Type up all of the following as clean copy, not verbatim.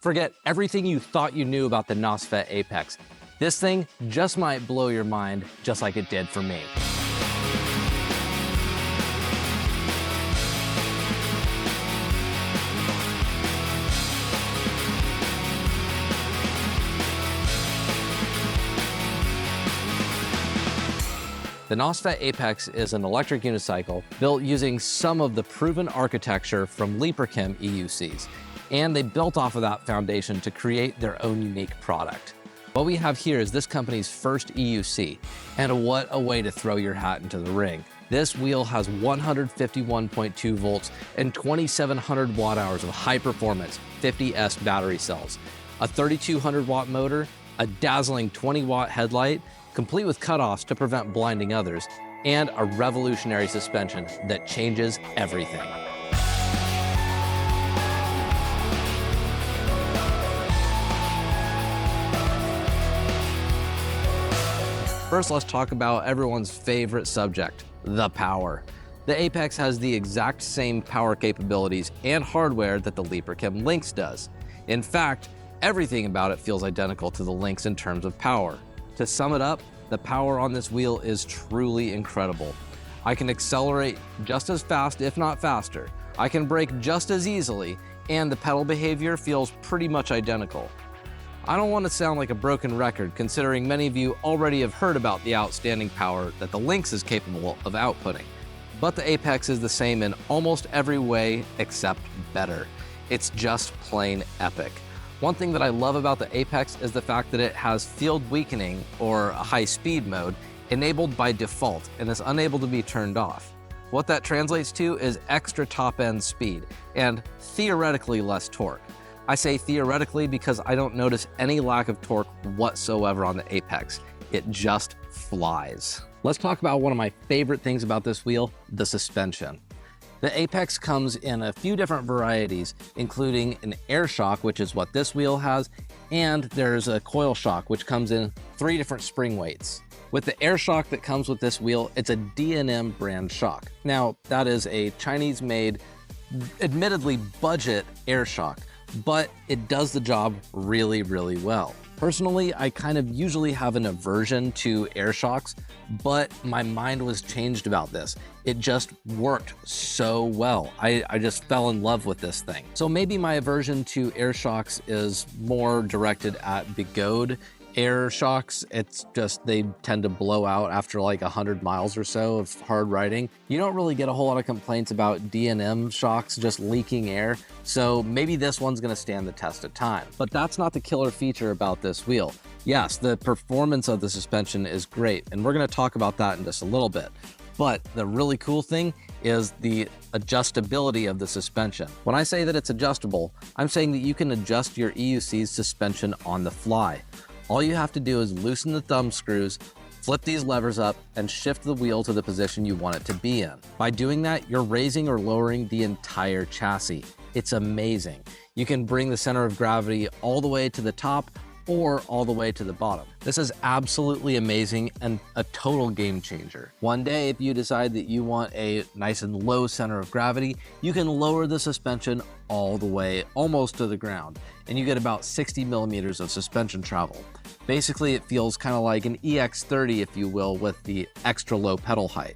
Forget everything you thought you knew about the Nosfet Apex. This thing just might blow your mind, just like it did for me. The Nosfet Apex is an electric unicycle built using some of the proven architecture from Chem EUCs, and they built off of that foundation to create their own unique product. What we have here is this company's first EUC, and what a way to throw your hat into the ring. This wheel has 151.2 volts and 2,700 watt hours of high performance 50S battery cells, a 3,200 watt motor, a dazzling 20 watt headlight, complete with cutoffs to prevent blinding others, and a revolutionary suspension that changes everything. First, let's talk about everyone's favorite subject, the power. The Apex has the exact same power capabilities and hardware that the Chem Lynx does. In fact, everything about it feels identical to the Lynx in terms of power. To sum it up, the power on this wheel is truly incredible. I can accelerate just as fast, if not faster. I can brake just as easily, and the pedal behavior feels pretty much identical. I don't want to sound like a broken record, considering many of you already have heard about the outstanding power that the Lynx is capable of outputting. But the Apex is the same in almost every way except better. It's just plain epic. One thing that I love about the Apex is the fact that it has field weakening, or a high speed mode, enabled by default and is unable to be turned off. What that translates to is extra top end speed and theoretically less torque. I say theoretically because I don't notice any lack of torque whatsoever on the Apex. It just flies. Let's talk about one of my favorite things about this wheel, the suspension. The Apex comes in a few different varieties, including an air shock, which is what this wheel has, and there's a coil shock, which comes in 3 different spring weights. With the air shock that comes with this wheel, it's a D&M brand shock. Now, that is a Chinese-made, admittedly budget air shock, but it does the job really, really well. Personally, I kind of usually have an aversion to air shocks, but my mind was changed about this. It just worked so well. I just fell in love with this thing. So maybe my aversion to air shocks is more directed at Bigode air shocks. It's just, they tend to blow out after like 100 miles or so of hard riding. You don't really get a whole lot of complaints about D&M shocks just leaking air, so maybe this one's gonna stand the test of time. But that's not the killer feature about this wheel. Yes, the performance of the suspension is great, and we're gonna talk about that in just a little bit. But the really cool thing is the adjustability of the suspension. When I say that it's adjustable, I'm saying that you can adjust your EUC's suspension on the fly. All you have to do is loosen the thumb screws, flip these levers up, and shift the wheel to the position you want it to be in. By doing that, you're raising or lowering the entire chassis. It's amazing. You can bring the center of gravity all the way to the top or all the way to the bottom. This is absolutely amazing and a total game changer. One day, if you decide that you want a nice and low center of gravity, you can lower the suspension all the way almost to the ground, and you get about 60 millimeters of suspension travel. Basically, it feels kind of like an EX30, if you will, with the extra low pedal height.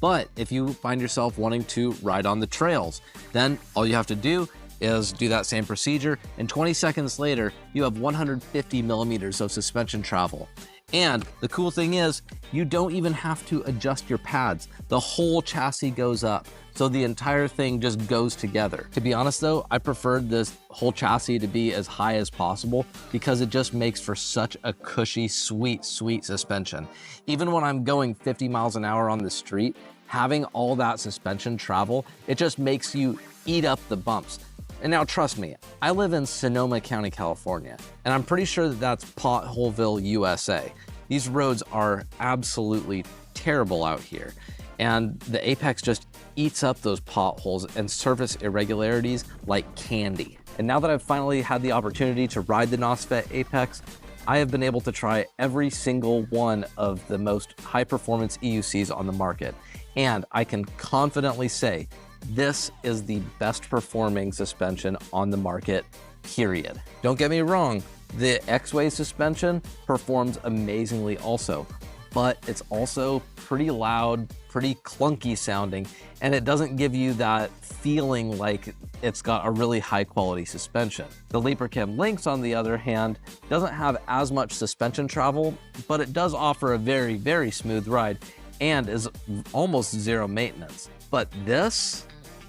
But if you find yourself wanting to ride on the trails, then all you have to do is do that same procedure, and 20 seconds later, you have 150 millimeters of suspension travel. And the cool thing is, you don't even have to adjust your pads. The whole chassis goes up, so the entire thing just goes together. To be honest though, I preferred this whole chassis to be as high as possible because it just makes for such a cushy, sweet, sweet suspension. Even when I'm going 50 miles an hour on the street, having all that suspension travel, it just makes you eat up the bumps. And now trust me, I live in Sonoma County, California, and I'm pretty sure that that's Potholeville, USA. These roads are absolutely terrible out here, and the Apex just eats up those potholes and surface irregularities like candy. And now that I've finally had the opportunity to ride the Nosfet Apex, I have been able to try every single one of the most high-performance EUCs on the market, and I can confidently say this is the best performing suspension on the market, period. Don't get me wrong, the X-Way suspension performs amazingly also, but it's also pretty loud, pretty clunky sounding, and it doesn't give you that feeling like it's got a really high quality suspension. The LeaperChem Lynx, on the other hand, doesn't have as much suspension travel, but it does offer a very, very smooth ride and is almost zero maintenance. But this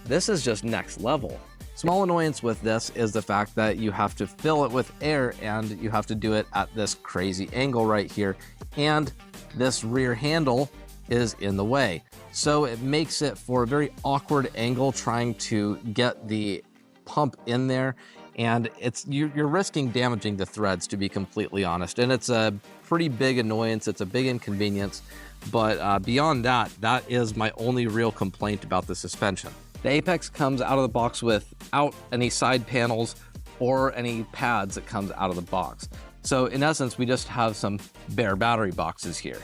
is just next level. Small annoyance with this is the fact that you have to fill it with air and you have to do it at this crazy angle right here. And this rear handle is in the way. So it makes it for a very awkward angle trying to get the pump in there. And you're risking damaging the threads, to be completely honest. And it's a pretty big annoyance. It's a big inconvenience. But beyond that, that is my only real complaint about the suspension. The Apex comes out of the box without any side panels or any pads that comes out of the box. So in essence, we just have some bare battery boxes here.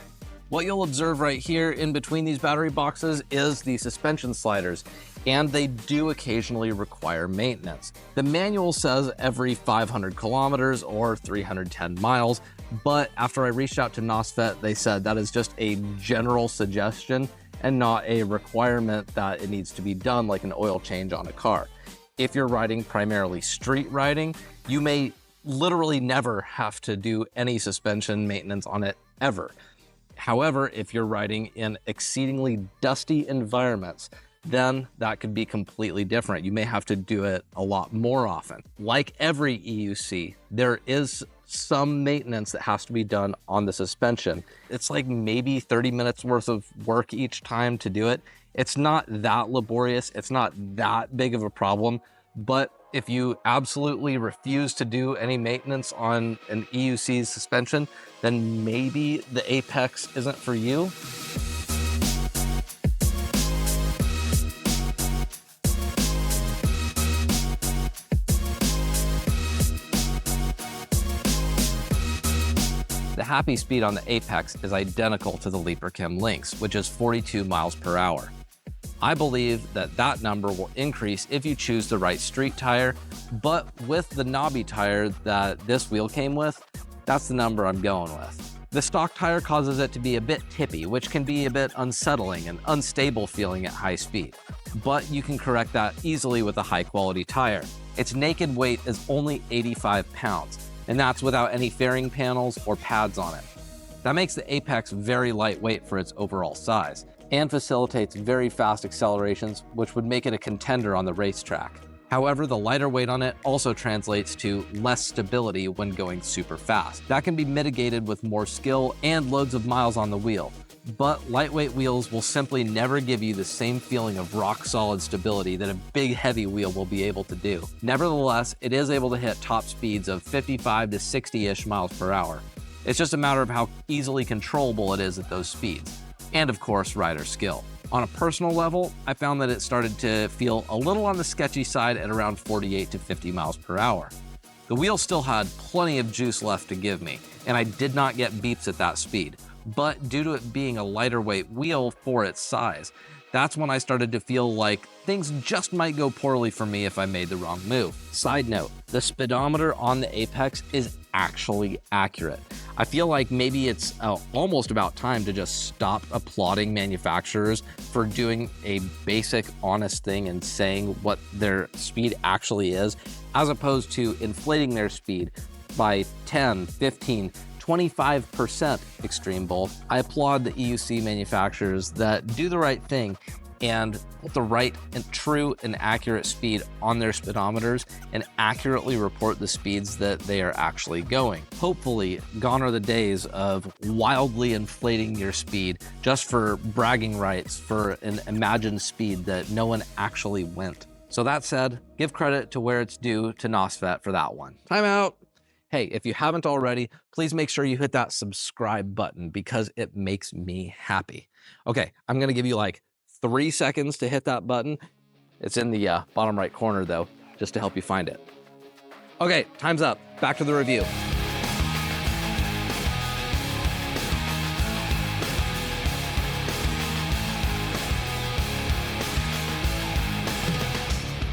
What you'll observe right here in between these battery boxes is the suspension sliders, and they do occasionally require maintenance. The manual says every 500 kilometers or 310 miles, but after I reached out to Nosfet, they said that is just a general suggestion and not a requirement that it needs to be done like an oil change on a car. If you're riding primarily street riding, you may literally never have to do any suspension maintenance on it ever. However, if you're riding in exceedingly dusty environments, then that could be completely different. You may have to do it a lot more often. Like every EUC, there is some maintenance that has to be done on the suspension. It's like maybe 30 minutes worth of work each time to do it. It's not that laborious. It's not that big of a problem. But if you absolutely refuse to do any maintenance on an EUC's suspension, then maybe the Apex isn't for you. The happy speed on the Apex is identical to the LeaperChem Lynx, which is 42 miles per hour. I believe that that number will increase if you choose the right street tire, but with the knobby tire that this wheel came with, that's the number I'm going with. The stock tire causes it to be a bit tippy, which can be a bit unsettling and unstable feeling at high speed, but you can correct that easily with a high quality tire. Its naked weight is only 85 pounds, and that's without any fairing panels or pads on it. That makes the Apex very lightweight for its overall size and facilitates very fast accelerations, which would make it a contender on the racetrack. However, the lighter weight on it also translates to less stability when going super fast. That can be mitigated with more skill and loads of miles on the wheel, but lightweight wheels will simply never give you the same feeling of rock-solid stability that a big heavy wheel will be able to do. Nevertheless, it is able to hit top speeds of 55 to 60-ish miles per hour. It's just a matter of how easily controllable it is at those speeds, and of course, rider skill. On a personal level, I found that it started to feel a little on the sketchy side at around 48 to 50 miles per hour. The wheel still had plenty of juice left to give me, and I did not get beeps at that speed. But due to it being a lighter weight wheel for its size, that's when I started to feel like things just might go poorly for me if I made the wrong move. Side note, the speedometer on the Apex is actually accurate. I feel like maybe it's almost about time to just stop applauding manufacturers for doing a basic, honest thing and saying what their speed actually is, as opposed to inflating their speed by 10, 15, 25% extreme bull. I applaud the EUC manufacturers that do the right thing and put the right and true and accurate speed on their speedometers and accurately report the speeds that they are actually going. Hopefully, gone are the days of wildly inflating your speed just for bragging rights for an imagined speed that no one actually went. So that said, give credit to where it's due to Nosfet for that one. Time out. Hey, if you haven't already, please make sure you hit that subscribe button because it makes me happy. Okay, I'm gonna give you like 3 seconds to hit that button. It's in the bottom right corner though, just to help you find it. Okay, time's up. Back to the review.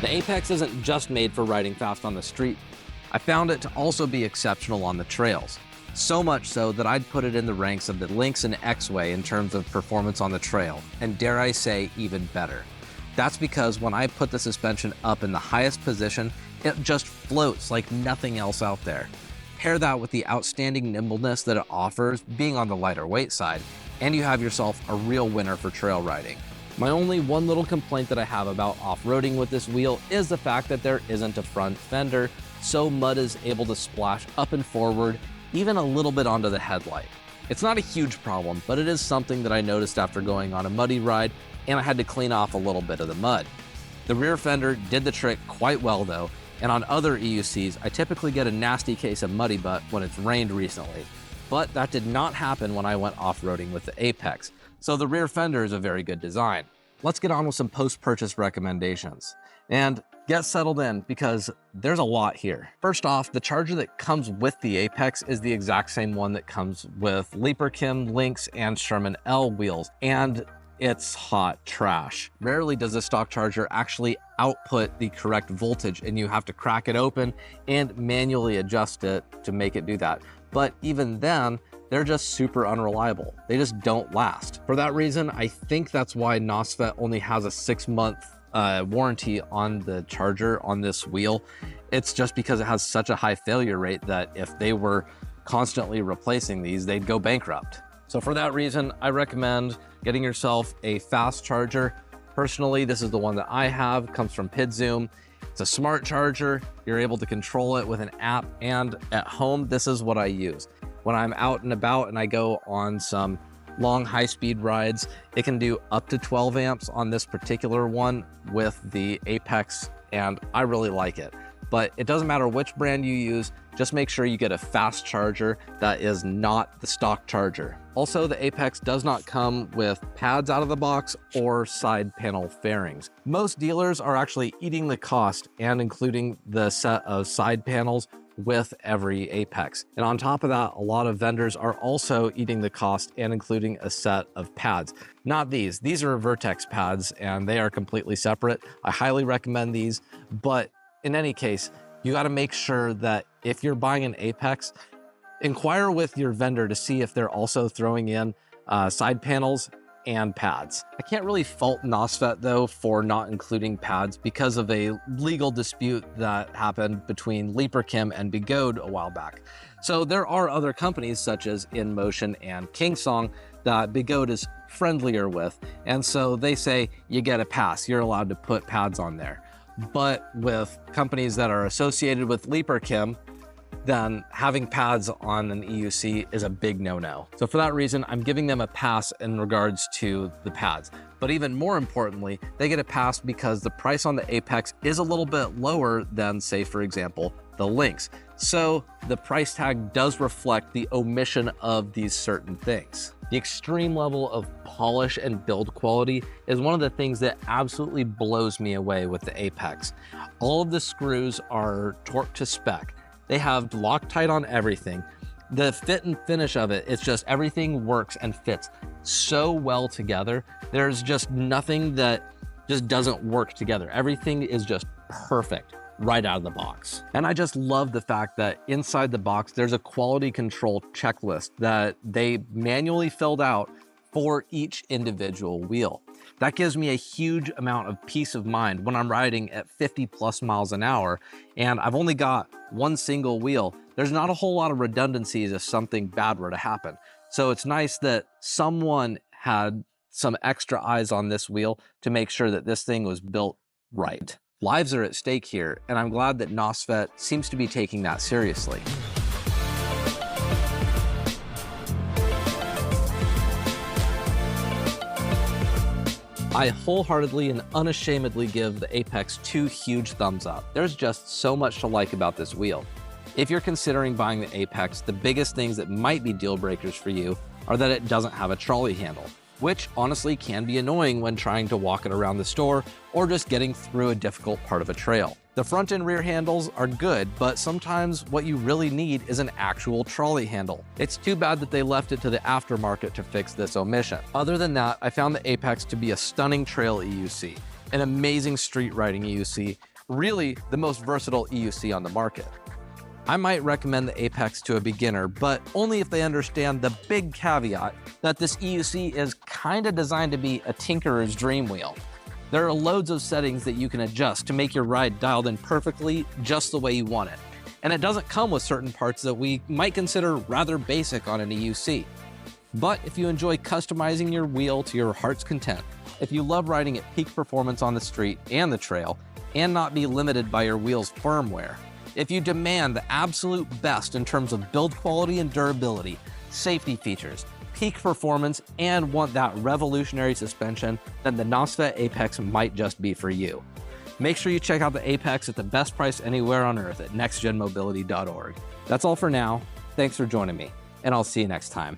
The Apex isn't just made for riding fast on the street. I found it to also be exceptional on the trails. So much so that I'd put it in the ranks of the Lynx and X-Way in terms of performance on the trail, and dare I say, even better. That's because when I put the suspension up in the highest position, it just floats like nothing else out there. Pair that with the outstanding nimbleness that it offers, being on the lighter weight side, and you have yourself a real winner for trail riding. My only one little complaint that I have about off-roading with this wheel is the fact that there isn't a front fender, so mud is able to splash up and forward, even a little bit onto the headlight. It's not a huge problem, but it is something that I noticed after going on a muddy ride, and I had to clean off a little bit of the mud. The rear fender did the trick quite well though, and on other EUCs, I typically get a nasty case of muddy butt when it's rained recently. But that did not happen when I went off-roading with the Apex, so the rear fender is a very good design. Let's get on with some post-purchase recommendations. And get settled in because there's a lot here. First off, the charger that comes with the Apex is the exact same one that comes with Leaperkim, Lynx, and Sherman L wheels, and it's hot trash. Rarely does a stock charger actually output the correct voltage, and you have to crack it open and manually adjust it to make it do that. But even then, they're just super unreliable. They just don't last. For that reason, I think that's why Nosfet only has a 6-month warranty on the charger on this wheel. It's just because it has such a high failure rate that if they were constantly replacing these, they'd go bankrupt. So for that reason, I recommend getting yourself a fast charger. Personally, this is the one that I have, comes from PidZoom. It's a smart charger. You're able to control it with an app, and at home, this is what I use. When I'm out and about and I go on some long high-speed rides, it can do up to 12 amps on this particular one with the Apex, and I really like it. But it doesn't matter which brand you use, just make sure you get a fast charger that is not the stock charger. Also, the Apex does not come with pads out of the box or side panel fairings. Most dealers are actually eating the cost and including the set of side panels with every Apex. And on top of that, a lot of vendors are also eating the cost and including a set of pads. Not these. These are Vertex pads and they are completely separate. I highly recommend these, but in any case, you got to make sure that if you're buying an Apex, inquire with your vendor to see if they're also throwing in side panels and pads. I can't really fault Nosfet though for not including pads because of a legal dispute that happened between Leaperkim and Bigode a while back. So there are other companies such as InMotion and Kingsong that Bigode is friendlier with, and so they say you get a pass, you're allowed to put pads on there. But with companies that are associated with Leaperkim, then having pads on an EUC is a big no-no. So for that reason, I'm giving them a pass in regards to the pads. But even more importantly, they get a pass because the price on the Apex is a little bit lower than, say, for example, the Lynx. So the price tag does reflect the omission of these certain things. The extreme level of polish and build quality is one of the things that absolutely blows me away with the Apex. All of the screws are torqued to spec. They have Loctite on everything. The fit and finish of it, it's just everything works and fits so well together. There's just nothing that just doesn't work together. Everything is just perfect right out of the box. And I just love the fact that inside the box, there's a quality control checklist that they manually filled out for each individual wheel. That gives me a huge amount of peace of mind when I'm riding at 50+ miles an hour and I've only got one single wheel. There's not a whole lot of redundancies if something bad were to happen. So it's nice that someone had some extra eyes on this wheel to make sure that this thing was built right. Lives are at stake here, and I'm glad that Nosfet seems to be taking that seriously. I wholeheartedly and unashamedly give the Apex 2 huge thumbs up. There's just so much to like about this wheel. If you're considering buying the Apex, the biggest things that might be deal breakers for you are that it doesn't have a trolley handle, which honestly can be annoying when trying to walk it around the store or just getting through a difficult part of a trail. The front and rear handles are good, but sometimes what you really need is an actual trolley handle. It's too bad that they left it to the aftermarket to fix this omission. Other than that, I found the Apex to be a stunning trail EUC, an amazing street riding EUC, really the most versatile EUC on the market. I might recommend the Apex to a beginner, but only if they understand the big caveat that this EUC is kinda designed to be a tinkerer's dream wheel. There are loads of settings that you can adjust to make your ride dialed in perfectly just the way you want it. And it doesn't come with certain parts that we might consider rather basic on an EUC. But if you enjoy customizing your wheel to your heart's content, if you love riding at peak performance on the street and the trail, and not be limited by your wheel's firmware, if you demand the absolute best in terms of build quality and durability, safety features, peak performance, and want that revolutionary suspension, then the Nosfet Apex might just be for you. Make sure you check out the Apex at the best price anywhere on earth at nextgenmobility.org. That's all for now. Thanks for joining me, and I'll see you next time.